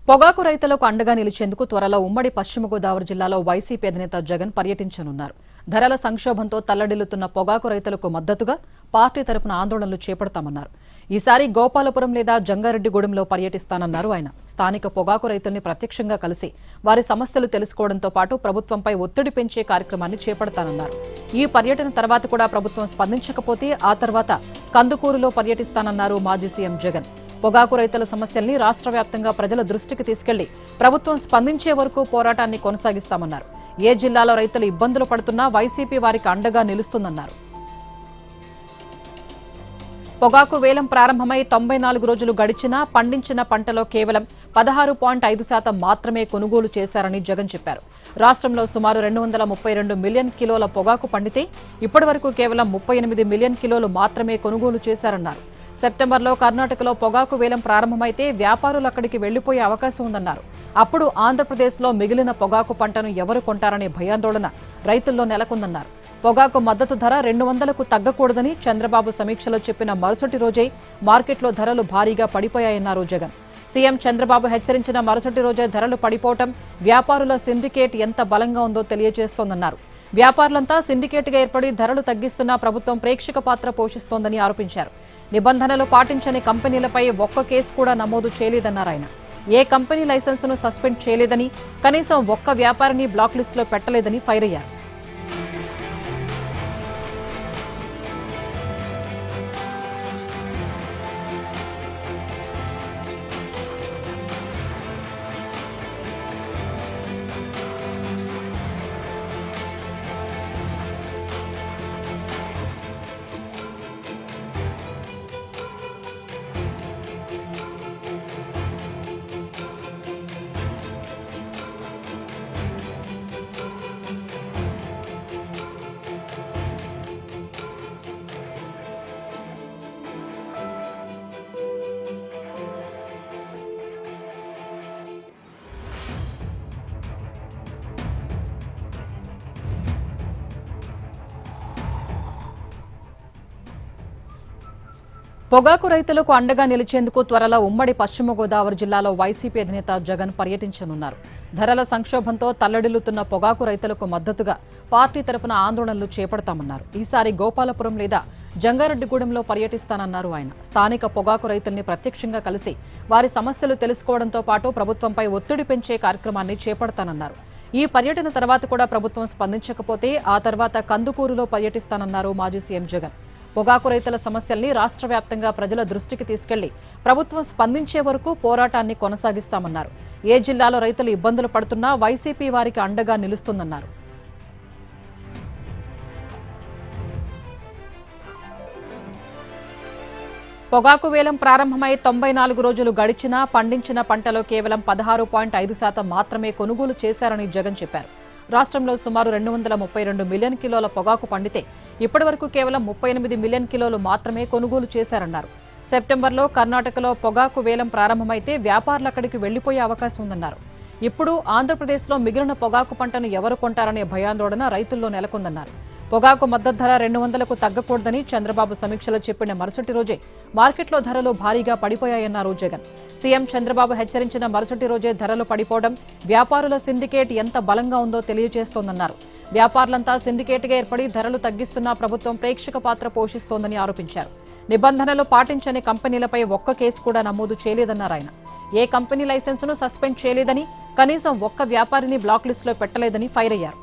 పొగాకు రైతులకు అండగా నిలిచేందుకు త్వరలో ఉమ్మడి పశ్చిమ గోదావరి జిల్లాలో వైసీపీ అధినేత జగన్ పర్యటించనున్నారు. ధరల సంక్షోభంతో తల్లడిల్లుతున్న పొగాకు రైతులకు మద్దతుగా పార్టీ తరపున ఆందోళనలు చేపడతామన్నారు. ఈసారి గోపాలపురం లేదా జంగారెడ్డిగూడెంలో పర్యటిస్తానన్నారు ఆయన. స్థానిక పొగాకు రైతుల్ని ప్రత్యక్షంగా కలిసి వారి సమస్యలు తెలుసుకోవడంతో పాటు ప్రభుత్వంపై ఒత్తిడి పెంచే కార్యక్రమాన్ని చేపడతానన్నారు. ఈ పర్యటన తర్వాత కూడా ప్రభుత్వం స్పందించకపోతే ఆ తర్వాత కందుకూరులో పర్యటిస్తానన్నారు మాజీ సీఎం జగన్. పొగాకు రైతుల సమస్యల్ని రాష్ట్ర వ్యాప్తంగా ప్రజల దృష్టికి తీసుకెళ్లి ప్రభుత్వం స్పందించే వరకు పోరాటాన్ని కొనసాగిస్తామన్నారు. ఏ జిల్లాలో రైతులు ఇబ్బందులు పడుతున్నా వైసీపీ వారికి అండగా నిలుస్తుందన్నారు. పొగాకు వేలం ప్రారంభమై 94 రోజులు గడిచినా పండించిన పంటలో కేవలం 16.5% మాత్రమే కొనుగోలు చేశారని జగన్ చెప్పారు. రాష్ట్రంలో సుమారు 232 మిలియన్ కిలోల పొగాకు పండితే ఇప్పటివరకు కేవలం 38 మిలియన్ కిలోలు మాత్రమే కొనుగోలు చేశారన్నారు. సెప్టెంబర్లో కర్ణాటకలో పొగాకు వేలం ప్రారంభమైతే వ్యాపారులు అక్కడికి వెళ్లిపోయే అవకాశం ఉందన్నారు. అప్పుడు ఆంధ్రప్రదేశ్లో మిగిలిన పొగాకు పంటను ఎవరు కొంటారనే భయాందోళన రైతుల్లో నెలకొందన్నారు. పొగాకు మద్దతు ధర 200కు తగ్గకూడదని చంద్రబాబు సమీక్షలో చెప్పిన మరుసటి రోజే మార్కెట్లో ధరలు భారీగా పడిపోయాయన్నారు జగన్. సీఎం చంద్రబాబు హెచ్చరించిన మరుసటి రోజే ధరలు పడిపోవటం వ్యాపారుల సిండికేట్ ఎంత బలంగా ఉందో తెలియజేస్తోందన్నారు. వ్యాపారులంతా సిండికేట్గా ఏర్పడి ధరలు తగ్గిస్తున్నా ప్రభుత్వం ప్రేక్షక పాత్ర పోషిస్తోందని ఆరోపించారు. నిబంధనలు పాటించని కంపెనీలపై ఒక్క కేసు కూడా నమోదు చేయలేదన్నారు ఆయన. ఏ కంపెనీ లైసెన్సును సస్పెండ్ చేయలేదని, కనీసం ఒక్క వ్యాపారిని బ్లాక్ లిస్టులో పెట్టలేదని ఫైర్ అయ్యారు. పొగాకు రైతులకు అండగా నిలిచేందుకు త్వరలో ఉమ్మడి పశ్చిమ గోదావరి జిల్లాలో వైసీపీ అధినేత జగన్ పర్యటించనున్నారు. ధరల సంక్షోభంతో తల్లడిల్లుతున్న పొగాకు రైతులకు మద్దతుగా పార్టీ తరపున ఆందోళనలు చేపడతామన్నారు. ఈసారి గోపాలపురం లేదా జంగారెడ్డిగూడెంలో పర్యటిస్తానన్నారు ఆయన. స్థానిక పొగాకు రైతుల్ని ప్రత్యక్షంగా కలిసి వారి సమస్యలు తెలుసుకోవడంతో పాటు ప్రభుత్వంపై ఒత్తిడి పెంచే కార్యక్రమాన్ని చేపడతానన్నారు. ఈ పర్యటన తర్వాత కూడా ప్రభుత్వం స్పందించకపోతే ఆ తర్వాత కందుకూరులో పర్యటిస్తానన్నారు మాజీ సీఎం జగన్. పొగాకు రైతుల సమస్యల్ని రాష్ట్ర వ్యాప్తంగా ప్రజల దృష్టికి తీసుకెళ్లి ప్రభుత్వం స్పందించే వరకు పోరాటాన్ని కొనసాగిస్తామన్నారు. ఏ జిల్లాలో రైతులు ఇబ్బందులు పడుతున్నా వైసీపీ వారికి అండగా నిలుస్తుందన్నారు. పొగాకు వేలం ప్రారంభమై 94 రోజులు గడిచినా పండించిన పంటలో కేవలం 16.5% మాత్రమే కొనుగోలు చేశారని జగన్ చెప్పారు. రాష్ట్రంలో సుమారు 232 మిలియన్ కిలోల పొగాకు పండితే ఇప్పటివరకు కేవలం 38 మిలియన్ కిలోలు మాత్రమే కొనుగోలు చేశారన్నారు. సెప్టెంబర్లో కర్ణాటకలో పొగాకు వేలం ప్రారంభమైతే వ్యాపారులు అక్కడికి వెళ్లిపోయే అవకాశం ఉందన్నారు. ఇప్పుడు ఆంధ్రప్రదేశ్లో మిగిలిన పొగాకు పంటను ఎవరు కొంటారనే భయాందోళన రైతుల్లో నెలకొందన్నారు. పొగాకు మద్దతు ధర 200కు తగ్గకూడదని చంద్రబాబు సమీక్షలో చెప్పిన మరుసటి రోజే మార్కెట్లో ధరలు భారీగా పడిపోయాయన్నారు జగన్. సీఎం చంద్రబాబు హెచ్చరించిన మరుసటి రోజే ధరలు పడిపోవడం వ్యాపారుల సిండికేట్ ఎంత బలంగా ఉందో తెలియజేస్తోందన్నారు. వ్యాపారులంతా సిండికేట్గా ఏర్పడి ధరలు తగ్గిస్తున్నా ప్రభుత్వం ప్రేక్షక పాత్ర పోషిస్తోందని ఆరోపించారు. నిబంధనలు పాటించని కంపెనీలపై ఒక్క కేసు కూడా నమోదు చేయలేదన్నారు ఆయన. ఏ కంపెనీ లైసెన్సును సస్పెండ్ చేయలేదని, కనీసం ఒక్క వ్యాపారిని బ్లాక్ లిస్టులో పెట్టలేదని ఫైర్ అయ్యారు.